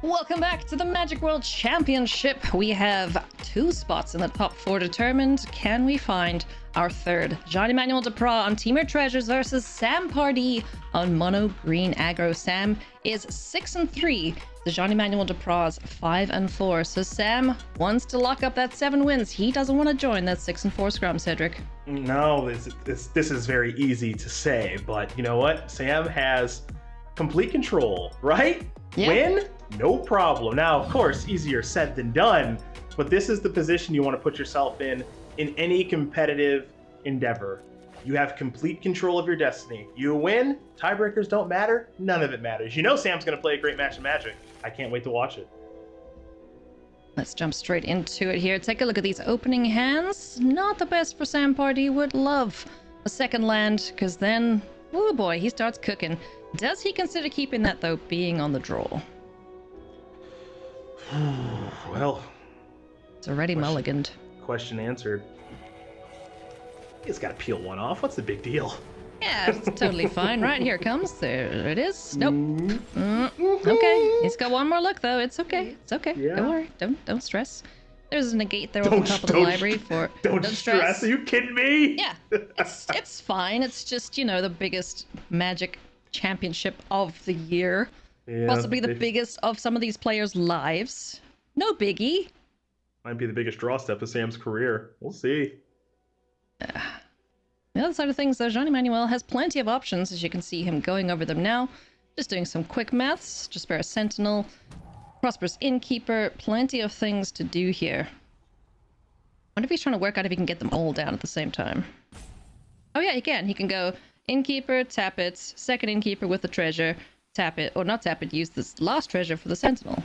Welcome back to the Magic World Championship. We have 2 spots in the top 4 determined. Can we find our third? Jean-Emmanuel Depraz on Temur Treasures versus Sam Pardee on Mono Green Aggro. Sam is 6-3. The Jean-Emmanuel Depraz 5-4. So Sam wants to lock up that 7 wins. He doesn't want to join that 6-4 scrum, Cedric. No, this is very easy to say, but you know what? Sam has complete control, right? Yeah. Win? No problem. Now, of course, easier said than done, but this is the position you want to put yourself in any competitive endeavor. You have complete control of your destiny. You win, tiebreakers don't matter, none of it matters. You know Sam's going to play a great match of Magic. I can't wait to watch it. Let's jump straight into it here. Take a look at these opening hands. Not the best for Sam Pardee. Would love a second land, because then, oh boy, he starts cooking. Does he consider keeping that, though, being on the draw? Well, it's already mulliganed. Question answered. He's got to peel one off. What's the big deal? Yeah, it's totally fine. Right, here it comes. There it is. Nope. Okay, he's got one more look, though. It's okay. It's okay. Yeah. Don't worry. Don't stress. There's a negate there on the top of the library for don't stress. Are you kidding me? Yeah, it's fine. It's just, you know, the biggest Magic championship of the year. Yeah, possibly the biggest of some of these players' lives. No biggie. Might be the biggest draw step of Sam's career. We'll see. The other side of things, though, Jean-Emmanuel has plenty of options, as you can see him going over them now. Just doing some quick maths. Just Spare a Sentinel, Prosperous Innkeeper, plenty of things to do here. I wonder if he's trying to work out if he can get them all down at the same time. Oh yeah, he can. He can go Innkeeper, tap it, second Innkeeper with the treasure, tap it, or not tap it, use this last treasure for the Sentinel.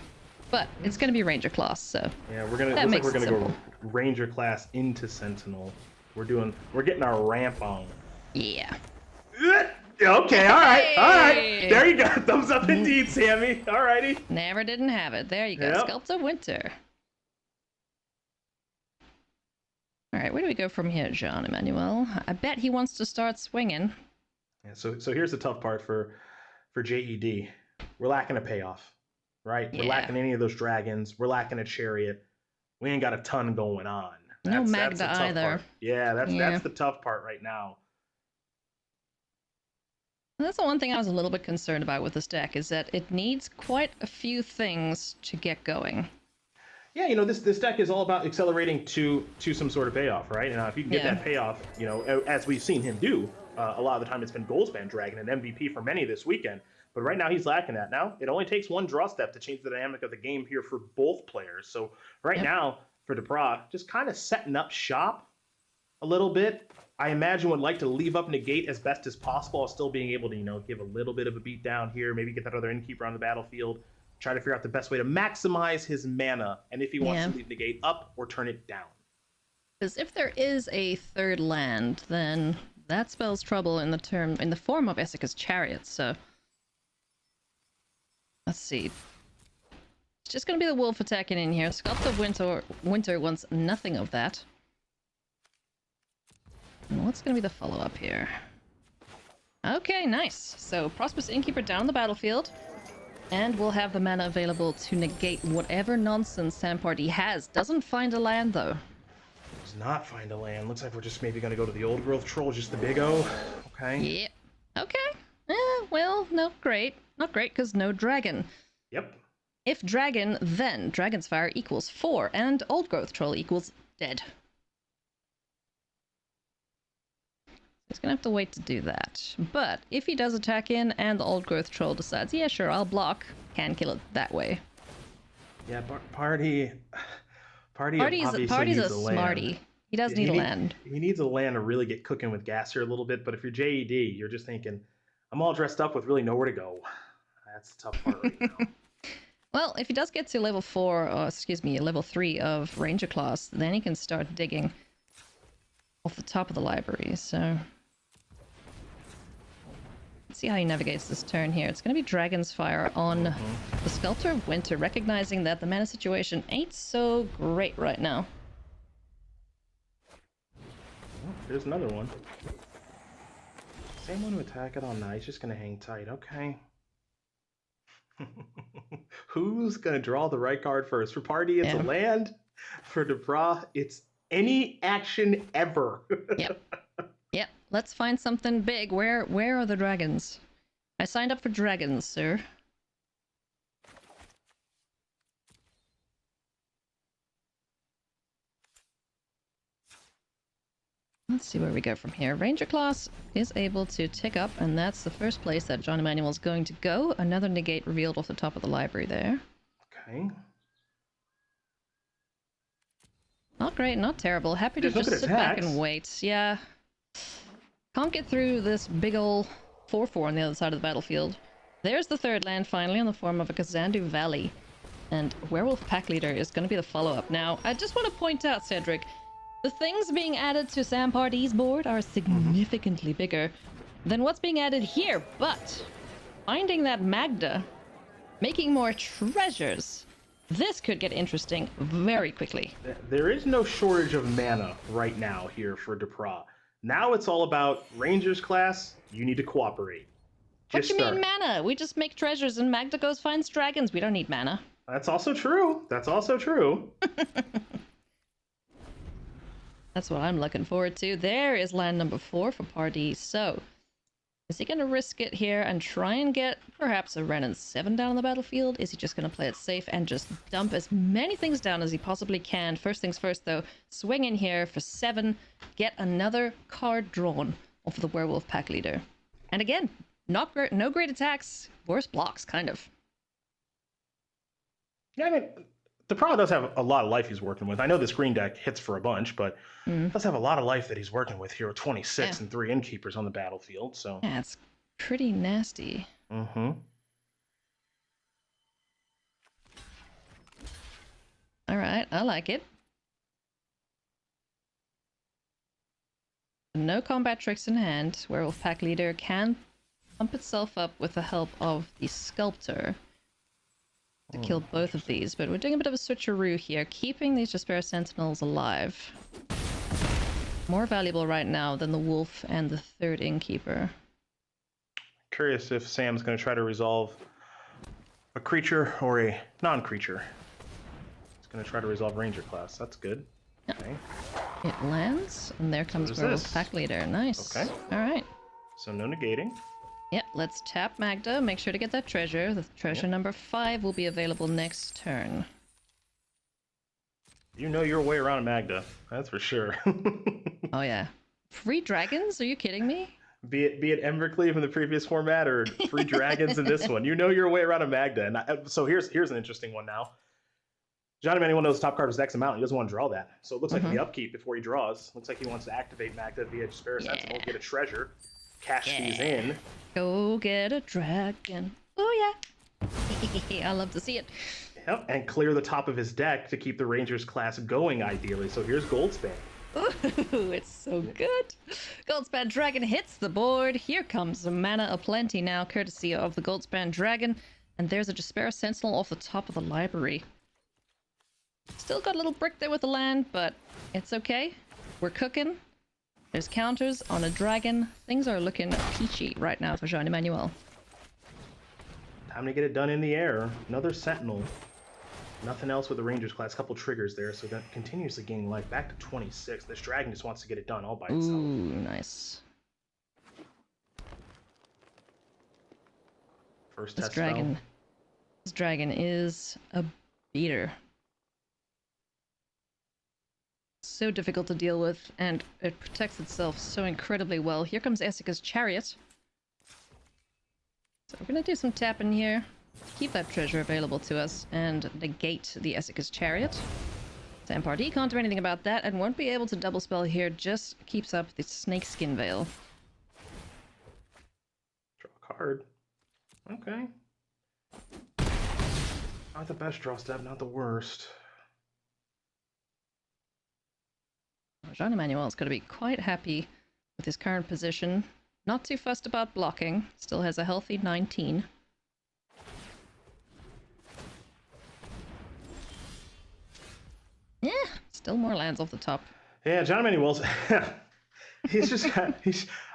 But it's going to be Ranger class, so yeah, we're gonna go Ranger class into Sentinel. We're getting our ramp on. Yeah. Okay, all right. There you go. Thumbs up indeed, Sammy. Alrighty. Never didn't have it. There you go. Yep. Sculpt of Winter. All right, where do we go from here, Jean-Emmanuel? I bet he wants to start swinging. Yeah, so here's the tough part for JED. We're lacking a payoff, right? Yeah. We're lacking any of those dragons. We're lacking a chariot. We ain't got a ton going on. No Magda either. Part. Yeah, that's the tough part right now. That's the one thing I was a little bit concerned about with this deck, is that it needs quite a few things to get going. Yeah, you know, this deck is all about accelerating to some sort of payoff, right? And if you can get that payoff, you know, as we've seen him do, a lot of the time it's been Goldspan Dragon and MVP for many this weekend. But right now he's lacking that. Now it only takes one draw step to change the dynamic of the game here for both players. So right now for Depraz, just kind of setting up shop a little bit. I imagine would like to leave up negate as best as possible while still being able to, you know, give a little bit of a beat down here, maybe get that other Innkeeper on the battlefield, try to figure out the best way to maximize his mana, and if he wants to leave negate up or turn it down. Because if there is a third land, then that spells trouble in the form of Esika's Chariot, so let's see. It's just going to be the Wolf attacking in here. Sculpt of Winter wants nothing of that. And what's going to be the follow-up here? Okay, nice. So, Prosperous Innkeeper down the battlefield. And we'll have the mana available to negate whatever nonsense Sam Pardee has. Doesn't find a land, though. Does not find a land. Looks like we're just maybe going to go to the Old Growth Troll, just the big O. Okay. Yeah. Okay. Well, no, great. Not great, because no dragon. Yep. If dragon, then Dragon's Fire equals 4, and Old Growth Troll equals dead. He's gonna have to wait to do that. But if he does attack in and the Old Growth Troll decides, yeah, sure, I'll block, can kill it that way. Yeah, Pardee's a smarty. He does need a land. He needs a land to really get cooking with gas here a little bit, but if you're JED, you're just thinking, I'm all dressed up with really nowhere to go. That's the tough part right now. Well, if he does get to level 3 of Ranger class, then he can start digging off the top of the library, so let's see how he navigates this turn here. It's going to be Dragon's Fire on the Sculptor of Winter, recognizing that the mana situation ain't so great right now. Oh, here's another one. Same one to attack it all night. He's just going to hang tight. Okay. Who's going to draw the right card first? For Pardee, it's a land. For Depraz, it's any action ever. Yep. Yep. Let's find something big. Where are the dragons? I signed up for dragons, sir. Let's see where we go from here. Ranger class is able to tick up, and that's the first place that Jean-Emmanuel is going to go. Another negate revealed off the top of the library there. Okay. Not great, not terrible. Happy to just sit back and wait. Yeah. Can't get through this big ol' 4/4 on the other side of the battlefield. There's the third land finally in the form of a Kazandu Valley. And Werewolf Pack Leader is going to be the follow-up. Now, I just want to point out, Cedric, the things being added to Sam Pardee's board are significantly bigger than what's being added here, but finding that Magda, making more treasures, this could get interesting very quickly. There is no shortage of mana right now here for Depraz. Now it's all about Rangers class, you need to cooperate. What do you mean mana? We just make treasures and Magda goes finds dragons. We don't need mana. That's also true. That's also true. That's what I'm looking forward to. There is land number 4 for Pardee. So, is he going to risk it here and try and get perhaps a Ren and 7 down on the battlefield? Is he just going to play it safe and just dump as many things down as he possibly can? First things first, though, swing in here for 7, get another card drawn off of the Werewolf Pack Leader. And again, no great attacks, worse blocks, kind of. Yeah, I mean, Depraz does have a lot of life he's working with. I know this green deck hits for a bunch, but does have a lot of life that he's working with here. 26 and 3 innkeepers on the battlefield, so... Yeah, it's pretty nasty. Mm-hmm. Alright, I like it. No combat tricks in hand. Werewolf Pack Leader can pump itself up with the help of the Sculptor to kill both of these, but we're doing a bit of a switcheroo here, keeping these Jaspera Sentinels alive. More valuable right now than the Wolf and the third Innkeeper. Curious if Sam's going to try to resolve a creature or a non-creature. He's going to try to resolve Ranger class. That's good. Yep. Okay. It lands, and there comes Werewolf Pack Leader. Nice. Okay. Alright. So no negating. Yep, let's tap Magda, make sure to get that treasure. The treasure number 5 will be available next turn. You know your way around Magda, that's for sure. Oh yeah. Free dragons? Are you kidding me? Be it Embercleave in the previous format or free dragons in this one. You know your way around a Magda. And so here's an interesting one now. Jean-Emmanuel knows the top card is X amount. He doesn't want to draw that. So it looks like in the upkeep before he draws, looks like he wants to activate Magda via Jaspera Sentinel, get a treasure, cash these in. Go get a dragon. Oh yeah. I love to see it. Yep, and clear the top of his deck to keep the Rangers class going ideally. So here's Goldspan. Ooh, it's so good. Goldspan Dragon hits the board. Here comes the mana aplenty now, courtesy of the Goldspan Dragon. And there's a Jaspera Sentinel off the top of the library. Still got a little brick there with the land, but it's okay. We're cooking. There's counters on a dragon. Things are looking peachy right now for Jean-Emmanuel. Time to get it done in the air. Another Sentinel. Nothing else with the Rangers class. Couple triggers there, so that continuously gaining life. Back to 26. This dragon just wants to get it done all by itself. Ooh, nice. First test spell. This dragon is a beater. So difficult to deal with, and it protects itself so incredibly well. Here comes Esika's Chariot. So we're going to do some tapping here. Keep that treasure available to us, and negate the Esika's Chariot. Sam Pardee can't do anything about that, and won't be able to double spell here, just keeps up the Snakeskin Veil. Draw a card. Okay. Not the best draw step, not the worst. Jean-Emmanuel is going to be quite happy with his current position. Not too fussed about blocking. Still has a healthy 19. Yeah, still more lands off the top. Yeah, Jean-Emmanuel's... he's just... I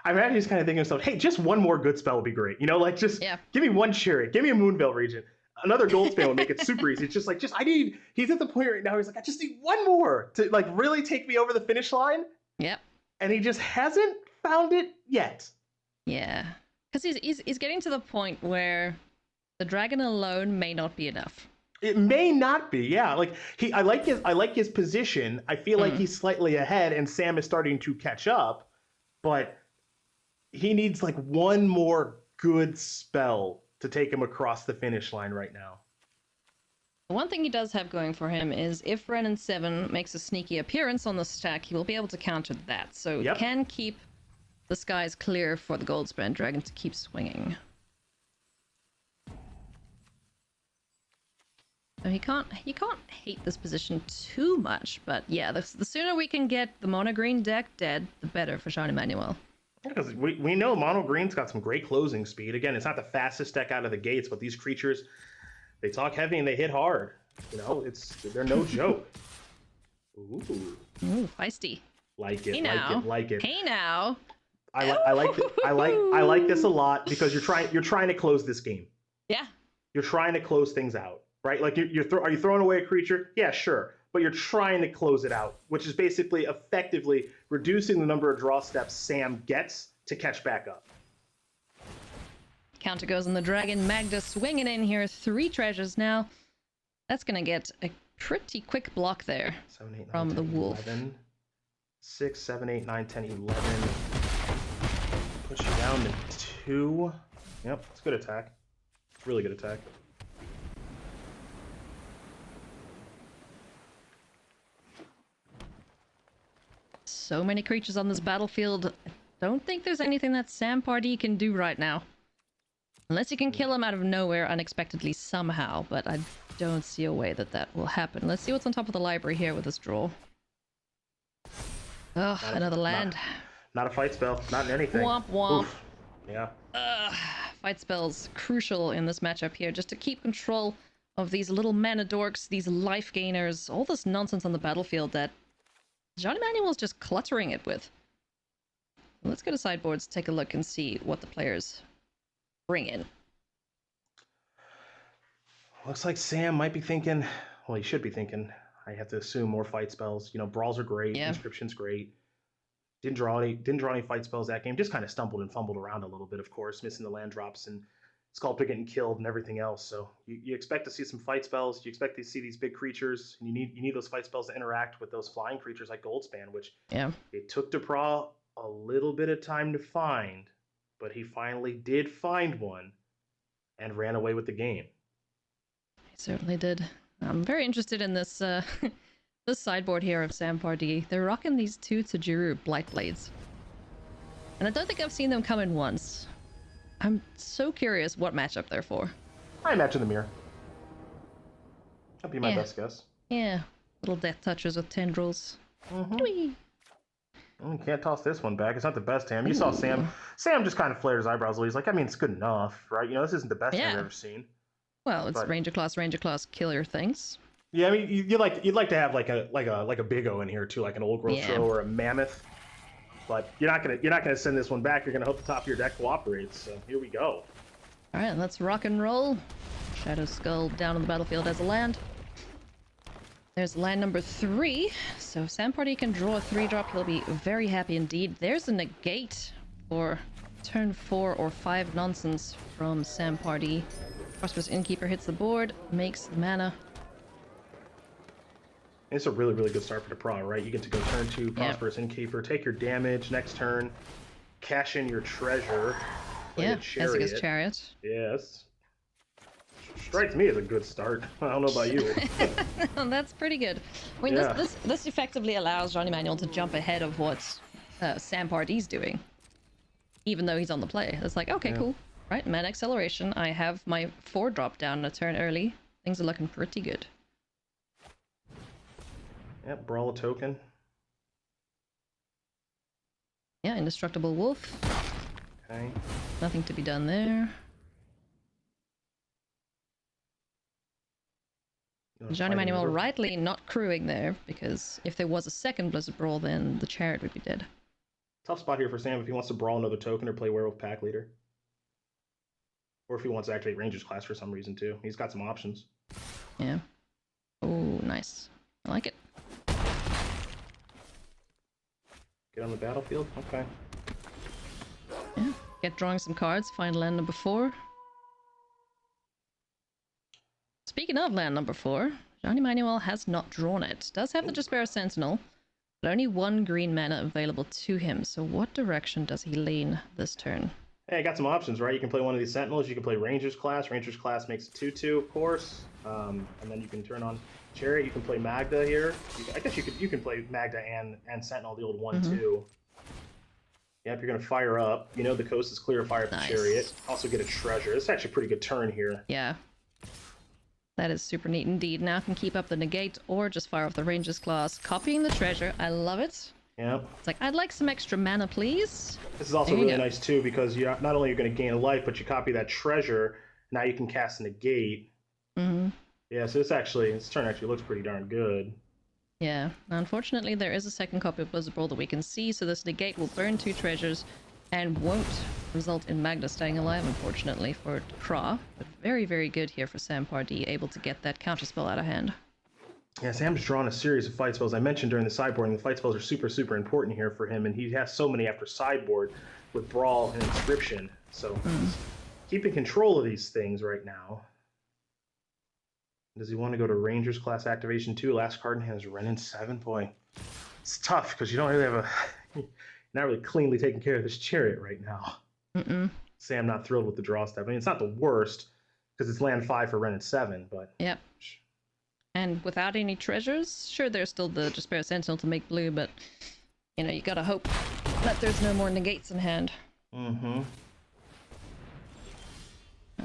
imagine he's kind of thinking to himself, hey, just one more good spell would be great. You know, like, just give me one Chariot. Give me a Moonveil Regent. Another Goldspan would make it super easy. It's just like, he's at the point right now, he's like, I just need one more to like really take me over the finish line. Yep. And he just hasn't found it yet. Yeah. Because he's getting to the point where the dragon alone may not be enough. It may not be, yeah. Like I like his position. I feel like he's slightly ahead, and Sam is starting to catch up, but he needs like one more good spell to take him across the finish line right now. The one thing he does have going for him is if Renin 7 makes a sneaky appearance on the stack, he will be able to counter that. So he can keep the skies clear for the Goldspan Dragon to keep swinging. So he can't hate this position too much, but yeah, the sooner we can get the mono green deck dead, the better for Jean-Emmanuel. Because we know mono green's got some great closing speed. Again, it's not the fastest deck out of the gates, but these creatures, they talk heavy and they hit hard. You know, they're no joke. Ooh, feisty. Like it, hey like it. Hey now. I like this a lot because you're trying to close this game. Yeah. You're trying to close things out, right? Like are you throwing away a creature? Yeah, sure. But you're trying to close it out, which is basically effectively reducing the number of draw steps Sam gets to catch back up. Counter goes on the dragon. Magda swinging in here. 3 treasures now. That's going to get a pretty quick block there 7, 8, 9, from 10, the wolf. 11, 6, 7, 8, 9, 10, 11. Push you down to 2. Yep, it's good attack. It's really good attack. So many creatures on this battlefield. I don't think there's anything that Sam Pardee can do right now. Unless you can kill him out of nowhere unexpectedly somehow, but I don't see a way that will happen. Let's see what's on top of the library here with this draw. Oh, another land. Not a fight spell. Not in anything. Womp womp. Oof. Yeah. Fight spells crucial in this matchup here, just to keep control of these little mana dorks, these life gainers, all this nonsense on the battlefield that Jean-Emmanuel's just cluttering it with. Let's go to sideboards, take a look and see what the players bring in. Looks like Sam might be thinking, well, he should be thinking, I have to assume more fight spells. You know, brawls are great, inscription's great. Didn't draw any fight spells that game. Just kind of stumbled and fumbled around a little bit, of course, missing the land drops and Sculptor getting killed and everything else. So you expect to see some fight spells. You expect to see these big creatures, and you need those fight spells to interact with those flying creatures like Goldspan, which it took Depraz a little bit of time to find, but he finally did find one and ran away with the game. He certainly did. I'm very interested in this this sideboard here of Sam Pardee. They're rocking these 2 Tajuru Blightblades. And I don't think I've seen them come in once. I'm so curious what matchup they're for. I imagine the mirror. That'd be my best guess. Yeah. Little death touchers with tendrils. You can't toss this one back. It's not the best hand. You saw Sam. Sam just kind of flared his eyebrows. He's like, I mean, it's good enough, right? You know, this isn't the best hand I've ever seen. Well, it's Ranger class killer things. Yeah, I mean, you'd like to have like a big O in here too, like an old growth throw or a mammoth. But you're not gonna send this one back. You're gonna hope the top of your deck cooperates. So here we go. All right, let's rock and roll. Shadow Skull down on the battlefield as a land. There's land number 3. So if Sam Pardee can draw a 3-drop, he'll be very happy indeed. There's a negate for turn 4 or 5 nonsense from Sam Pardee. Prosperous Innkeeper hits the board, makes the mana. It's a really, really good start for Depraz, right? You get to go turn 2, Prosperous Innkeeper, take your damage, next turn, cash in your treasure. Chariot. Chariot. Yes. Strikes me as a good start. I don't know about you. That's pretty good. I mean, this effectively allows Jean-Emmanuel to jump ahead of what Sam Pardee's doing, even though he's on the play. It's like, okay, cool. Right, mana acceleration. I have my 4-drop down a turn early. Things are looking pretty good. Yep, brawl a token. Yeah, Indestructible Wolf. Okay. Nothing to be done there. Jean-Emmanuel rightly not crewing there, because if there was a second Blizzard Brawl, then the Chariot would be dead. Tough spot here for Sam if he wants to brawl another token or play Werewolf Pack Leader. Or if he wants to activate Ranger's class for some reason too. He's got some options. Yeah. Oh, nice. I like it. Get on the battlefield? Okay. Yeah. Get drawing some cards. Find land number 4. Speaking of land number 4, Jean-Emmanuel has not drawn it. Does have the Despair Sentinel, but only 1 green mana available to him. So what direction does he lean this turn? Hey, I got some options, right? You can play one of these Sentinels. You can play Ranger's Class. Ranger's Class makes a 2/2, of course. And then you can turn on Chariot. You can play Magda here. I guess you can play Magda and Sentinel, the old 1/2. Yep, you're going to fire up. You know the coast is clear. Fire up the Chariot. Also get a treasure. It's actually a pretty good turn here. Yeah. That is super neat indeed. Now I can keep up the negate or just fire off the Ranger's class. Copying the treasure. I love it. Yep. It's like, I'd like some extra mana, please. This is also really nice too because you not only are going to gain a life, but you copy that treasure. Now you can cast negate. Yeah, so this turn actually looks pretty darn good. Yeah. Unfortunately, there is a second copy of Blizzard Brawl that we can see, so this negate will burn 2 treasures and won't result in Magda staying alive, unfortunately, for Kra. But very, very good here for Sam Pardee, able to get that counterspell out of hand. Yeah, Sam's drawn a series of fight spells. I mentioned during the sideboarding, the fight spells are super, super important here for him, and he has so many after sideboard with Brawl and Inscription. So he's keeping control of these things right now. Does he want to go to Ranger's class activation too? Last card in hand is Renin 7. Boy, it's tough because you don't really have a... not really cleanly taking care of this Chariot right now. Sam not thrilled with the draw step. I mean, it's not the worst because it's land 5 for Renin 7, but... Yep. And without any treasures, sure, there's still the Despair Sentinel to make blue, but, you know, you gotta hope that there's no more negates in hand.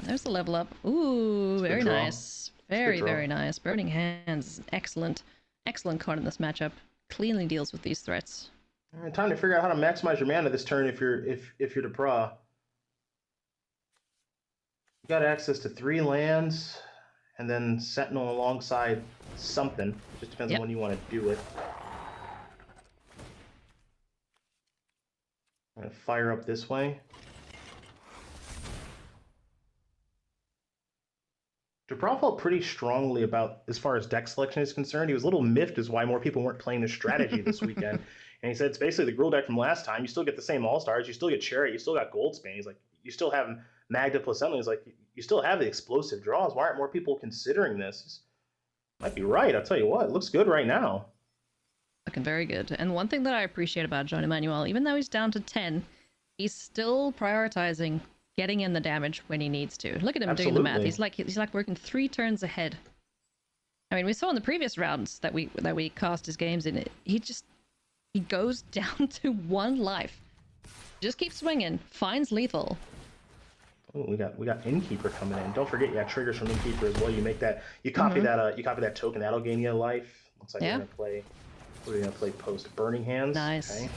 There's the level up. Ooh, very nice. Very, very nice. Burning Hands is an excellent, excellent card in this matchup. Cleanly deals with these threats. All right, time to figure out how to maximize your mana this turn if you're Depraz. You got access to 3 lands. And then Sentinel alongside something. It just depends on when you want to do it. I'm going to fire up this way. Depraz felt pretty strongly about, as far as deck selection is concerned, he was a little miffed as why more people weren't playing this strategy this weekend. And he said it's basically the Gruul deck from last time. You still get the same All-Stars. You still get Chariot. You still got Goldspan. He's like, you still have Magda plus something. He's like, you still have the explosive draws. Why aren't more people considering this? Might be right. I'll tell you what. It looks good right now. Looking very good. And one thing that I appreciate about Jean-Emmanuel, even though he's down to 10, he's still prioritizing getting in the damage when he needs to. Look at him doing the math. He's like working 3 turns ahead. I mean, we saw in the previous rounds that we cast his games in it. He goes down to 1 life. Just keeps swinging. Finds lethal. Oh, we got Innkeeper coming in. Don't forget, you got triggers from Innkeeper as well. You make that. You copy that. You copy that token. That'll gain you a life. Looks like we're gonna play. We're gonna play post Burning Hands. Nice. Okay.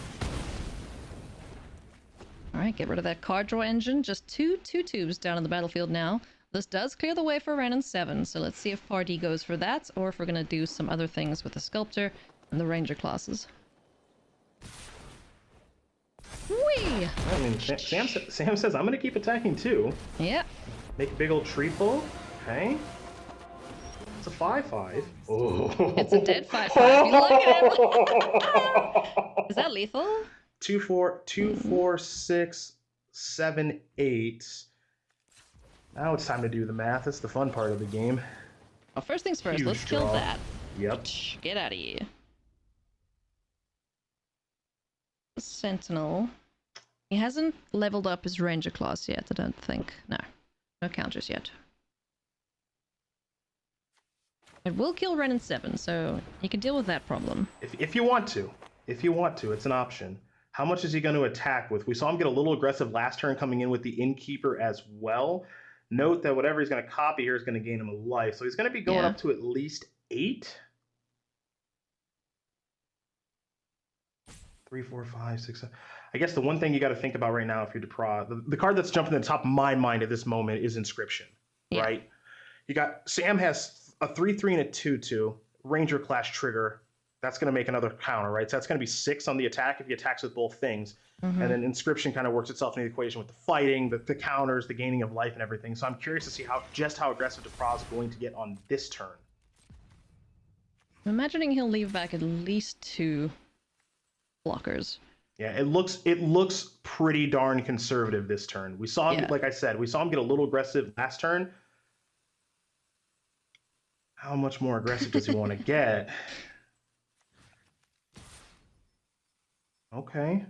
All right, get rid of that card draw engine. Just 2 2/2s down on the battlefield now. This does clear the way for Renin 7. So let's see if Pardee goes for that, or if we're gonna do some other things with the Sculptor and the Ranger classes. Whee! I mean, Sam says, I'm going to keep attacking too. Yeah. Make a big old tree pull. Okay. It's a 5/5. Oh. It's a dead 5/5. You look at him. Is that lethal? 2, 4, 2, 4, 6, 7, 8. Now it's time to do the math. That's the fun part of the game. Well, first things first, let's kill that. Yep. Get out of here. Sentinel. He hasn't leveled up his Ranger class yet, I don't think. No. No counters yet. It will kill Renin 7, so you can deal with that problem. If you want to. If you want to, it's an option. How much is he going to attack with? We saw him get a little aggressive last turn coming in with the Innkeeper as well. Note that whatever he's going to copy here is going to gain him a life. So he's going to be going up to at least 8. 3, 4, 5, 6, 7. I guess the one thing you got to think about right now if you're Depraz, the card that's jumping to the top of my mind at this moment is Inscription, right? You got Sam has a 3/3 and a 2/2 Ranger class trigger. that's going to make another counter, right? So that's going to be 6 on the attack if he attacks with both things. And then Inscription kind of works itself into the equation with the fighting, the counters, the gaining of life, and everything. So I'm curious to see how aggressive Depraz is going to get on this turn. I'm imagining he'll leave back at least 2 blockers. Yeah, it looks pretty darn conservative this turn. We saw him, like I said, we saw him get a little aggressive last turn. How much more aggressive does he want to get? Okay.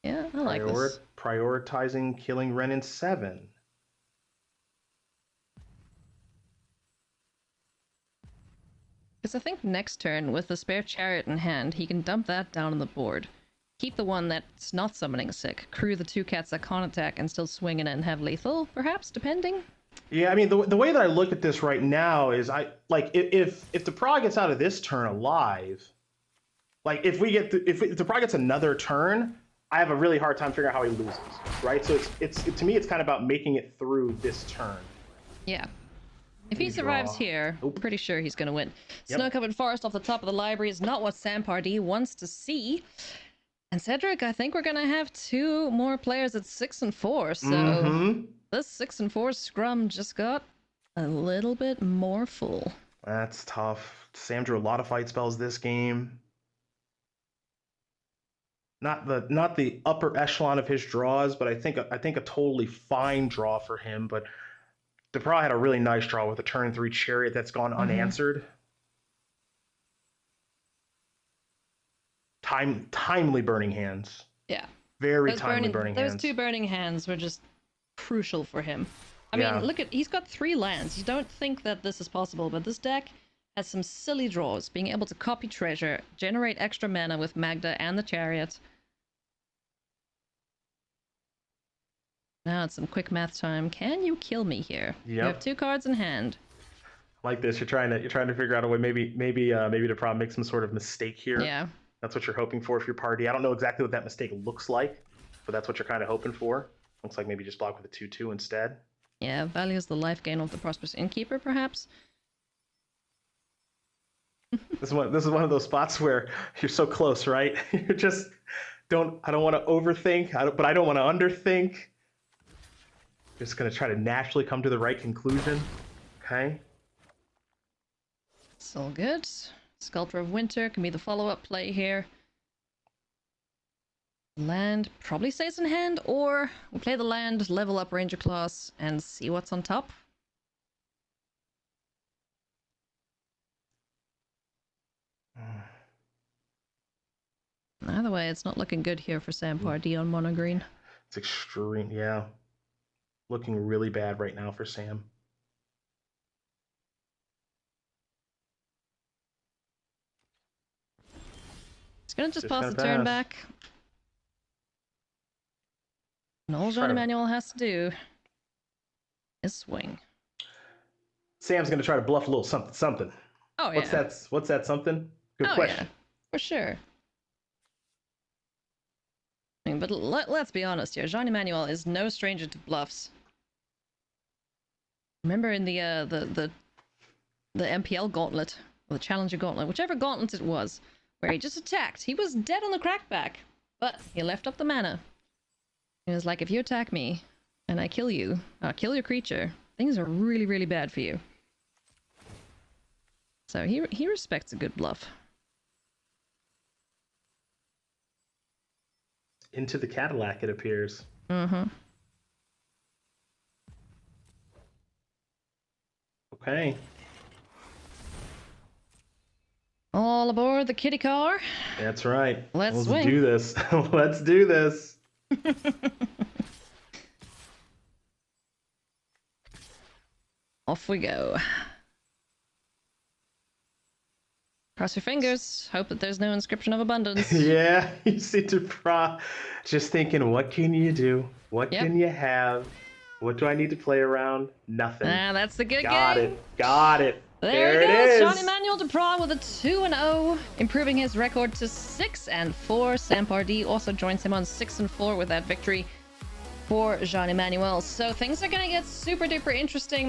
Yeah, I like this. Prioritizing killing Ren in 7. Because I think next turn, with the spare chariot in hand, he can dump that down on the board. Keep the one that's not summoning sick. Crew the 2 cats that can't attack and still swing in it and have lethal, perhaps, depending. Yeah, I mean, the way that I look at this right now is if Depraz gets out of this turn alive, like if Depraz gets another turn, I have a really hard time figuring out how he loses, right? So it's to me, it's kind of about making it through this turn. Yeah. If he survives here, I'm pretty sure he's going to win. Snow-covered forest off the top of the library is not what Sam Pardee wants to see. And Cedric, I think we're going to have 2 more players at 6 and 4. So this 6 and 4 scrum just got a little bit more full. That's tough. Sam drew a lot of fight spells this game. Not the upper echelon of his draws, but I think a totally fine draw for him. But Depraz had a really nice draw with a turn 3 chariot that's gone unanswered. Timely burning hands. Yeah. Very timely burning hands. Those 2 burning hands were just crucial for him. I mean, look at, he's got 3 lands. You don't think that this is possible, but this deck has some silly draws. Being able to copy treasure, generate extra mana with Magda and the chariot. Now it's some quick math time. Can you kill me here? Yep. You have 2 cards in hand. Like this, you're trying to figure out a way. Maybe Depraz makes some sort of mistake here. Yeah. That's what you're hoping for if you're Pardee. I don't know exactly what that mistake looks like, but that's what you're kind of hoping for. Looks like maybe just block with a 2/2 instead. Yeah, values the life gain of the Prosperous Innkeeper, perhaps. This is one of those spots where you're so close, right? You're just I don't want to overthink, but I don't want to underthink. Just gonna try to naturally come to the right conclusion. Okay. It's all good. Sculptor of Winter can be the follow-up play here. Land probably stays in hand, or we'll play the land, level up Ranger class, and see what's on top. Either way, it's not looking good here for Sam Pardee on mono green. It's extreme, yeah. Looking really bad right now for Sam. He's gonna just pass the turn back. And all Jean-Emmanuel has to do is swing. Sam's gonna try to bluff a little something. Oh yeah. What's that something? Good question. Yeah, for sure. I mean, but let's be honest here. Jean-Emmanuel is no stranger to bluffs. Remember in the MPL gauntlet, or the Challenger gauntlet, whichever gauntlet it was, where he just attacked. He was dead on the crackback, but he left up the mana. He was like, if you attack me and I kill you, I'll kill your creature, things are really, really bad for you. So he respects a good bluff. Into the Cadillac, it appears. Mm-hmm. Okay. All aboard the kitty car. That's right. Let's do this. Let's do this. Off we go. Cross your fingers. Hope that there's no inscription of abundance. Yeah, you see Depraz just thinking, what can you do? What can you have? What do I need to play around? Nothing. Ah, that's the good Got game. Got it. There it is. Jean-Emmanuel Depraz with a 2-0, improving his record to 6-4. Sam Pardee also joins him on 6-4 with that victory for Jean-Emmanuel. So things are going to get super duper interesting.